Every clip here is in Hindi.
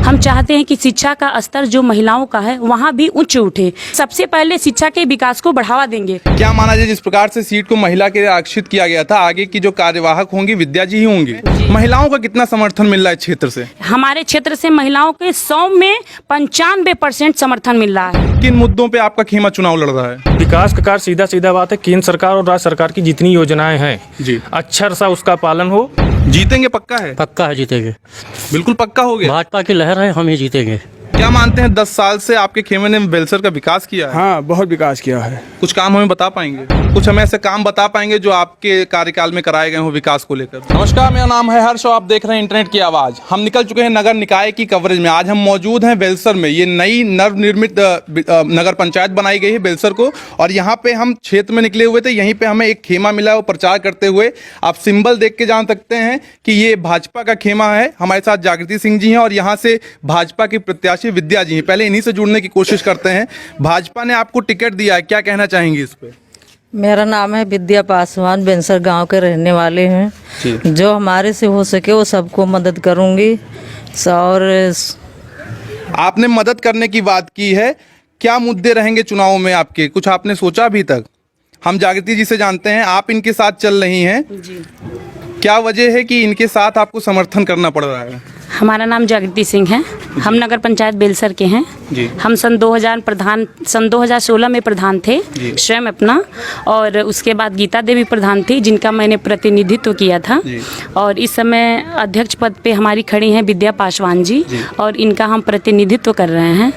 हम चाहते हैं कि शिक्षा का स्तर जो महिलाओं का है वहाँ भी उच्च उठे। सबसे पहले शिक्षा के विकास को बढ़ावा देंगे। क्या माना जाए, जिस प्रकार से सीट को महिला के लिए आरक्षित किया गया था, आगे की जो कार्यवाहक होंगी विद्या जी ही होंगी, महिलाओं का कितना समर्थन मिल रहा है क्षेत्र से? हमारे क्षेत्र से महिलाओं के 100 में 95% समर्थन मिल रहा है। किन मुद्दों पे आपका खेमा चुनाव लड़ रहा है? विकास का कार्य सीधा सीधा बात है, केंद्र सरकार और राज्य सरकार की जितनी योजनाएं हैं जी, अक्षर सा उसका पालन हो। जीतेंगे पक्का है? पक्का है, जीतेंगे। बिल्कुल पक्का हो गया। भाजपा की लहर है, हम ही जीतेंगे। क्या मानते हैं 10 साल से आपके खेमे ने बेलसर का विकास किया है? हाँ, बहुत विकास किया है। कुछ काम हमें बता पाएंगे? कुछ हमें ऐसे काम बता पाएंगे जो आपके कार्यकाल में कराए गए हो विकास को लेकर? नमस्कार, मेरा नाम है हर्ष और आप देख रहे हैं इंटरनेट की आवाज। हम निकल चुके हैं नगर निकाय की कवरेज में। आज हम मौजूद हैं बेलसर में। ये नई नवनिर्मित नगर पंचायत बनाई गई है बेलसर को, और यहाँ पे हम क्षेत्र में निकले हुए थे। यहीं पे हमें एक खेमा मिला है, वो प्रचार करते हुए आप सिंबल देख के जान सकते हैं कि ये भाजपा का खेमा है। हमारे साथ जागृति सिंह जी हैं और यहाँ से भाजपा की प्रत्याशी विद्या जी हैं। पहले इन्हीं से जुड़ने की कोशिश करते हैं। भाजपा ने आपको टिकट दिया है, क्या कहना चाहेंगे इस पे? मेरा नाम है विद्या पासवान, बेंसर गांव के रहने वाले हैं। जो हमारे से हो सके वो सबको मदद करूंगी। और आपने मदद करने की बात की है, क्या मुद्दे रहेंगे चुनाव में आपके? कुछ आपने सोचा अभी तक? हम जागृति जी से जानते हैं, आप इनके साथ चल रही हैं जी। क्या वजह है कि इनके साथ आपको समर्थन करना पड़ रहा है? हमारा नाम जागृति सिंह है, हम नगर पंचायत बेलसर के हैं जी। हम सन 2016 में प्रधान थे स्वयं अपना, और उसके बाद गीता देवी प्रधान थी जिनका मैंने प्रतिनिधित्व किया था। और इस समय अध्यक्ष पद पे हमारी खड़ी हैं विद्या पासवान जी, और इनका हम प्रतिनिधित्व कर रहे हैं।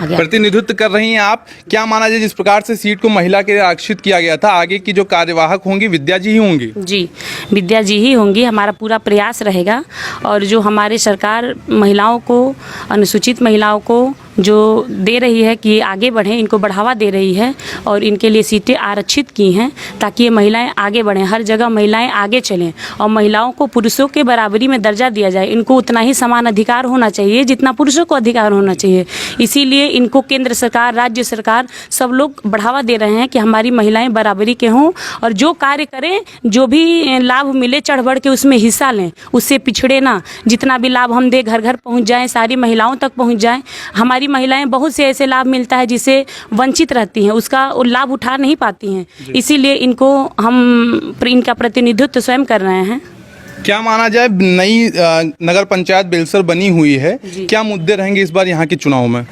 प्रतिनिधित्व कर रही हैं आप। क्या माना जाए, जिस प्रकार से सीट को महिला के लिए आरक्षित किया गया था, आगे की जो कार्यवाहक होंगी विद्या जी ही होंगी? जी, विद्या जी ही होंगी। हमारा पूरा प्रयास रहेगा। और जो हमारी सरकार महिलाओं को, अनुसूचित महिलाओं को जो दे रही है कि आगे बढ़ें, इनको बढ़ावा दे रही है और इनके लिए सीटें आरक्षित की हैं ताकि ये महिलाएं आगे बढ़ें, हर जगह महिलाएं आगे चलें और महिलाओं को पुरुषों के बराबरी में दर्जा दिया जाए। इनको उतना ही समान अधिकार होना चाहिए जितना पुरुषों को अधिकार होना चाहिए। इसीलिए इनको केंद्र सरकार, राज्य सरकार सब लोग बढ़ावा दे रहे हैं कि हमारी महिलाएं बराबरी के हों और जो कार्य करें, जो भी लाभ मिले चढ़ बढ़ के उसमें हिस्सा लें, उससे पिछड़े ना। जितना भी लाभ हम दे घर घर पहुँच जाए, सारी महिलाओं तक पहुँच जाए। हमारी महिलाएं बहुत से ऐसे लाभ मिलता है जिसे वंचित रहती हैं, उसका लाभ उठा नहीं पाती हैं। इसीलिए इनका प्रतिनिधित्व स्वयं कर रहे हैं। क्या माना जाए, नई नगर पंचायत बेलसर बनी हुई है, क्या मुद्दे रहेंगे इस बार यहाँ के चुनाव में?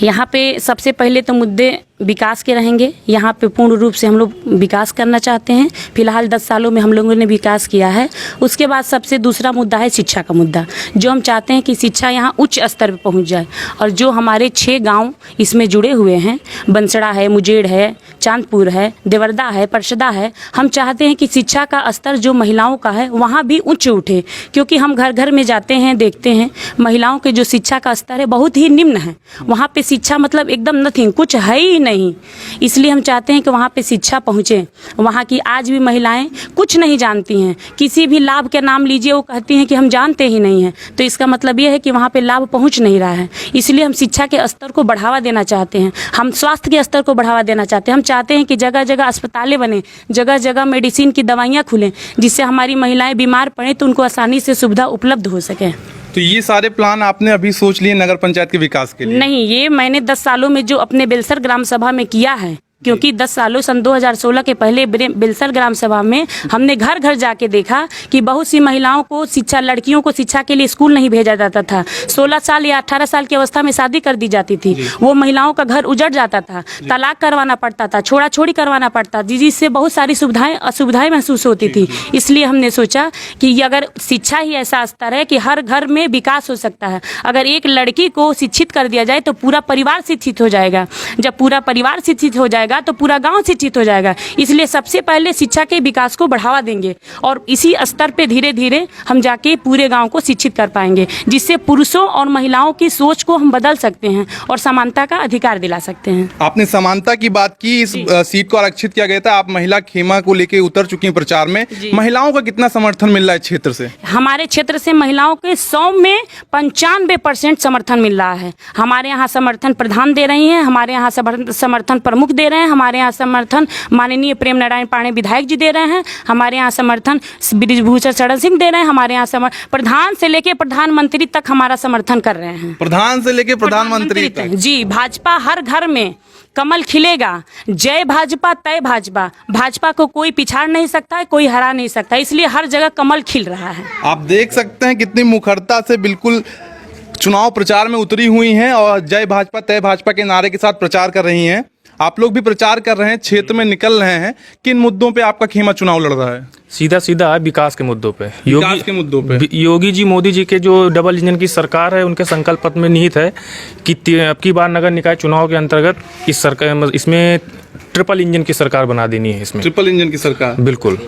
यहाँ पे सबसे पहले तो मुद्दे विकास के रहेंगे। यहाँ पे पूर्ण रूप से हम लोग विकास करना चाहते हैं। फिलहाल 10 सालों में हम लोगों ने विकास किया है। उसके बाद सबसे दूसरा मुद्दा है शिक्षा का मुद्दा, जो हम चाहते हैं कि शिक्षा यहाँ उच्च स्तर पर पहुँच जाए। और जो हमारे 6 गांव इसमें जुड़े हुए हैं, बंसड़ा है, मुजेड़ है, चांदपुर है, देवरदा है, परसदा है, हम चाहते हैं कि शिक्षा का स्तर जो महिलाओं का है वहाँ भी उच्च उठे। क्योंकि हम घर घर में जाते हैं, देखते हैं महिलाओं के जो शिक्षा का स्तर है बहुत ही निम्न है। वहाँ पे शिक्षा मतलब एकदम नथिंग, कुछ है ही नहीं। इसलिए हम चाहते हैं कि वहाँ पे शिक्षा पहुँचे। वहाँ की आज भी महिलाएं कुछ नहीं जानती हैं, किसी भी लाभ के नाम लीजिए वो कहती हैं कि हम जानते ही नहीं हैं। तो इसका मतलब ये है कि वहाँ पे लाभ पहुँच नहीं रहा है। इसलिए हम शिक्षा के स्तर को बढ़ावा देना चाहते हैं, हम स्वास्थ्य के स्तर को बढ़ावा देना चाहते हैं। हम चाहते हैं कि जगह जगह अस्पतालें बने, जगह जगह मेडिसिन की दवाइयाँ खुलें, जिससे हमारी महिलाएं बीमार पड़ें तो उनको आसानी से सुविधा उपलब्ध हो सके। तो ये सारे प्लान आपने अभी सोच लिए नगर पंचायत के विकास के लिए? नहीं, ये मैंने 10 सालों में जो अपने बेलसर ग्राम सभा में किया है, क्योंकि 10 सालों सन 2016 के पहले बेलसर ग्राम सभा में हमने घर घर जाके देखा कि बहुत सी महिलाओं को शिक्षा, लड़कियों को शिक्षा के लिए स्कूल नहीं भेजा जाता था। 16 साल या 18 साल की अवस्था में शादी कर दी जाती थी, वो महिलाओं का घर उजड़ जाता था, तलाक करवाना पड़ता था, छोड़ा छोड़ी करवाना पड़ता, जिससे बहुत सारी असुविधाएं महसूस होती थी। इसलिए हमने सोचा कि अगर शिक्षा ही ऐसा स्तर है कि हर घर में विकास हो सकता है। अगर एक लड़की को शिक्षित कर दिया जाए तो पूरा परिवार शिक्षित हो जाएगा। जब पूरा परिवार शिक्षित हो जाएगा तो पूरा गांव शिक्षित हो जाएगा। इसलिए सबसे पहले शिक्षा के विकास को बढ़ावा देंगे और इसी स्तर पे धीरे धीरे हम जाके पूरे गांव को शिक्षित कर पाएंगे, जिससे पुरुषों और महिलाओं की सोच को हम बदल सकते हैं और समानता का अधिकार दिला सकते हैं। आपने समानता की बात की, इस सीट को आरक्षित किया गया था, आप महिला खेमा को लेके उतर चुकी हैं प्रचार में। महिलाओं का कितना समर्थन मिल रहा है क्षेत्र से? हमारे क्षेत्र से महिलाओं के 100 में 95% समर्थन मिल रहा है। हमारे यहाँ समर्थन प्रधान दे रही हैं, हमारे यहाँ समर्थन प्रमुख दे रहे हैं, हैं, हमारे यहाँ समर्थन माननीय प्रेम नारायण पांडे विधायक जी दे रहे हैं, हमारे यहाँ समर्थन बृजभूषण शरण सिंह दे रहे हैं, हमारे यहाँ प्रधान से लेके प्रधानमंत्री तक हमारा समर्थन कर रहे हैं। प्रधान से लेके प्रधानमंत्री तक जी, भाजपा हर घर में कमल खिलेगा। जय भाजपा तय भाजपा, भाजपा को कोई पिछाड़ नहीं सकता है, कोई हरा नहीं सकता, इसलिए हर जगह कमल खिल रहा है। आप देख सकते हैं कितनी मुखरता से बिल्कुल चुनाव प्रचार में उतरी हुई हैं और जय भाजपा तय भाजपा के नारे के साथ प्रचार कर रही हैं। आप लोग भी प्रचार कर रहे हैं, क्षेत्र में निकल रहे हैं, किन मुद्दों पे आपका खेमा चुनाव लड़ रहा है? सीधा सीधा है विकास के मुद्दों पे। विकास के मुद्दों पे योगी जी मोदी जी के जो डबल इंजन की सरकार है, उनके संकल्प पत्र में निहित है कि अब की बार नगर निकाय चुनाव के अंतर्गत इस सरकार इसमें ट्रिपल इंजन की सरकार बना देनी है। इसमें ट्रिपल इंजन की सरकार, बिल्कुल।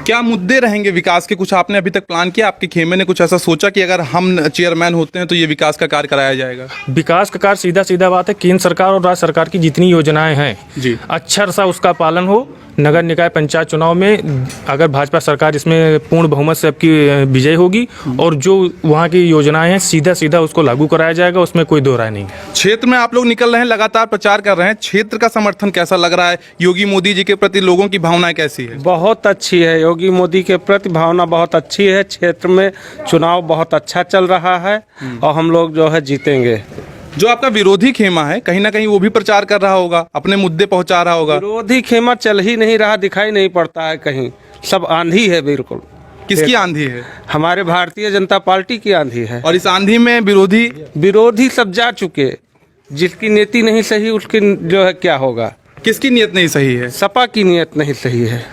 क्या मुद्दे रहेंगे विकास के? कुछ आपने अभी तक प्लान किया? आपके खेमे ने कुछ ऐसा सोचा कि अगर हम चेयरमैन होते हैं तो ये विकास का कार्य कराया जाएगा? विकास का कार्य सीधा सीधा बात है, केंद्र सरकार और राज्य सरकार की जितनी योजनाएं हैं जी, अच्छा सा उसका पालन हो। नगर निकाय पंचायत चुनाव में अगर भाजपा सरकार इसमें पूर्ण बहुमत से आपकी विजय होगी और जो वहाँ की योजनाएं हैं सीधा सीधा उसको लागू कराया जाएगा, उसमें कोई दो राय नहीं है। क्षेत्र में आप लोग निकल रहे हैं, लगातार प्रचार कर रहे हैं, क्षेत्र का समर्थन कैसा लग रहा है? योगी मोदी जी के प्रति लोगों की भावनाएं कैसी है? बहुत अच्छी है, योगी मोदी के प्रति भावना बहुत अच्छी है। क्षेत्र में चुनाव बहुत अच्छा चल रहा है और हम लोग जो है जीतेंगे। जो आपका विरोधी खेमा है कहीं ना कहीं वो भी प्रचार कर रहा होगा, अपने मुद्दे पहुंचा रहा होगा। विरोधी खेमा चल ही नहीं रहा, दिखाई नहीं पड़ता है कहीं, सब आंधी है बिल्कुल। किसकी आंधी है? हमारे भारतीय जनता पार्टी की आंधी है। और इस आंधी में विरोधी सब जा चुके, जिसकी नीति नहीं सही उसकी जो है क्या होगा। किसकी नीयत नहीं सही है? सपा की नीयत नहीं सही है,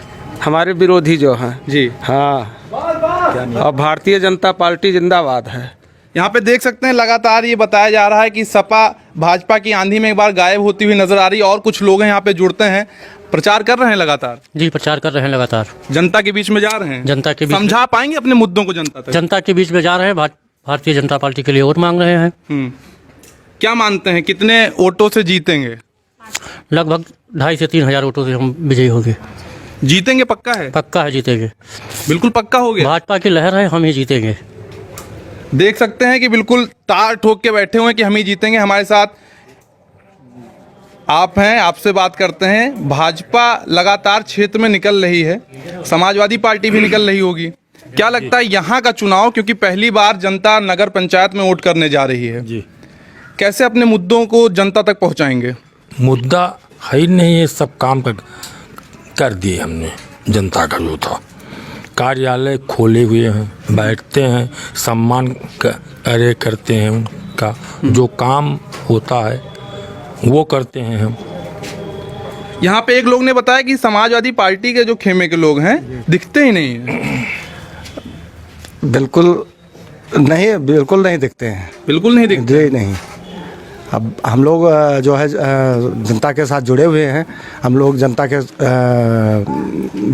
हमारे विरोधी जो हैं जी। हाँ, और भारतीय जनता पार्टी जिंदाबाद है। यहाँ पे देख सकते हैं लगातार ये बताया जा रहा है कि सपा भाजपा की आंधी में एक बार गायब होती हुई नजर आ रही है और कुछ लोग हैं यहाँ पे जुड़ते हैं, प्रचार कर रहे हैं लगातार। जी, प्रचार कर रहे हैं लगातार, जनता के बीच में जा रहे हैं। जनता के बीच समझा पाएंगे अपने मुद्दों को जनता तक? जनता के बीच में जा रहे हैं, भारतीय जनता पार्टी के लिए वोट मांग रहे हैं। क्या मानते हैं कितने वोटों से जीतेंगे? लगभग 2,500 से 3,000 वोटों से हम विजयी होंगे। जीतेंगे? पक्का है? पक्का है, जीतेंगे, बिल्कुल पक्का हो गया। भाजपा की लहर है, हम ही जीतेंगे। देख सकते हैं कि बिल्कुल तार ठोक के बैठे हुए हैं कि हम ही जीतेंगे। हमारे साथ आप हैं, आपसे बात करते हैं। भाजपा लगातार क्षेत्र में निकल रही है, समाजवादी पार्टी भी निकल रही होगी, क्या लगता है यहाँ का चुनाव, क्योंकि पहली बार जनता नगर पंचायत में वोट करने जा रही है, जी, कैसे अपने मुद्दों को जनता तक पहुँचाएंगे? मुद्दा है ही नहीं, ये सब काम कर दिए हमने। जनता का जो था कार्यालय खोले हुए हैं, बैठते हैं, सम्मान अरे करते हैं, उनका जो काम होता है वो करते हैं हम। यहाँ पे एक लोग ने बताया कि समाजवादी पार्टी के जो खेमे के लोग हैं दिखते ही नहीं है। बिल्कुल नहीं दिखते हैं। बिल्कुल नहीं दिखते? जी नहीं। अब हम लोग जो है जनता के साथ जुड़े हुए हैं, हम लोग जनता के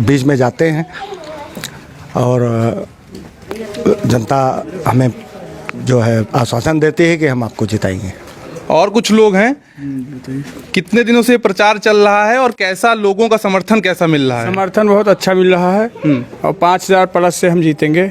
बीच में जाते हैं और जनता हमें जो है आश्वासन देती है कि हम आपको जिताएंगे। और कुछ लोग हैं, कितने दिनों से प्रचार चल रहा है और कैसा लोगों का समर्थन कैसा मिल रहा है? समर्थन बहुत अच्छा मिल रहा है और 5,000 प्लस से हम जीतेंगे।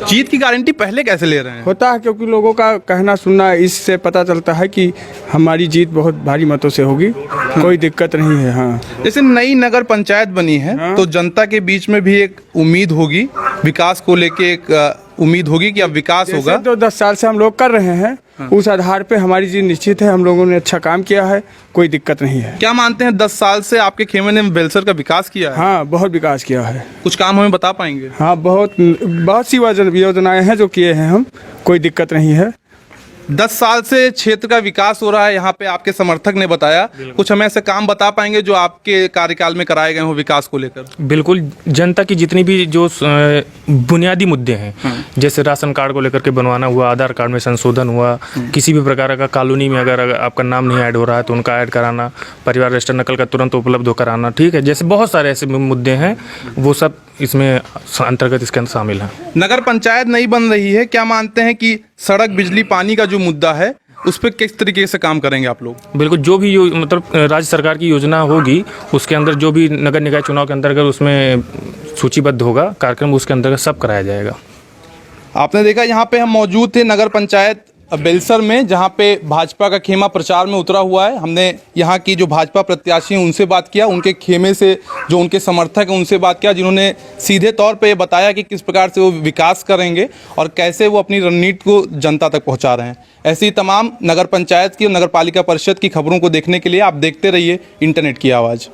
जीत की गारंटी पहले कैसे ले रहे हैं? होता है क्योंकि लोगों का कहना सुनना, इससे पता चलता है कि हमारी जीत बहुत भारी मतों से होगी, कोई दिक्कत नहीं है। हाँ, जैसे नई नगर पंचायत बनी है तो जनता के बीच में भी एक उम्मीद होगी, विकास को लेके एक उम्मीद होगी कि अब विकास होगा। तो 10 साल से हम लोग कर रहे हैं, उस आधार पे हमारी जीत निश्चित है। हम लोगों ने अच्छा काम किया है, कोई दिक्कत नहीं है। क्या मानते हैं 10 साल से आपके खेमे ने बेलसर का विकास किया है? हाँ, बहुत विकास किया है। कुछ काम हमें बता पाएंगे? हाँ, बहुत सी योजनाएं हैं जो किए हैं हम, कोई दिक्कत नहीं है। 10 साल से क्षेत्र का विकास हो रहा है, यहाँ पे आपके समर्थक ने बताया। कुछ हमें ऐसे काम बता पाएंगे जो आपके कार्यकाल में कराए गए हो विकास को लेकर? बिल्कुल, जनता की जितनी भी जो बुनियादी मुद्दे हैं, जैसे राशन कार्ड को लेकर के बनवाना हुआ, आधार कार्ड में संशोधन हुआ, किसी भी प्रकार का कॉलोनी में अगर आपका नाम नहीं ऐड हो रहा है तो उनका ऐड कराना, परिवार रजिस्टर नकल का तुरंत उपलब्ध होकर आना, ठीक है, जैसे बहुत सारे ऐसे मुद्दे हैं, वो सब इसमें अंतर्गत इसके अंदर शामिल है। नगर पंचायत नहीं बन रही है, क्या मानते हैं कि सड़क, बिजली, पानी का जो मुद्दा है उस पर किस तरीके से काम करेंगे आप लोग? बिल्कुल, जो भी मतलब राज्य सरकार की योजना होगी उसके अंदर जो भी नगर निकाय चुनाव के अंतर्गत उसमें सूचीबद्ध होगा कार्यक्रम, उसके अंतर्गत सब कराया जाएगा। आपने देखा यहाँ पे हम मौजूद थे नगर पंचायत बेलसर में, जहां पे भाजपा का खेमा प्रचार में उतरा हुआ है। हमने यहां की जो भाजपा प्रत्याशी हैं उनसे बात किया, उनके खेमे से जो उनके समर्थक हैं उनसे बात किया, जिन्होंने सीधे तौर पे ये बताया कि किस प्रकार से वो विकास करेंगे और कैसे वो अपनी रणनीति को जनता तक पहुंचा रहे हैं। ऐसी तमाम नगर पंचायत की और नगर पालिका परिषद की खबरों को देखने के लिए आप देखते रहिए इंटरनेट की आवाज़।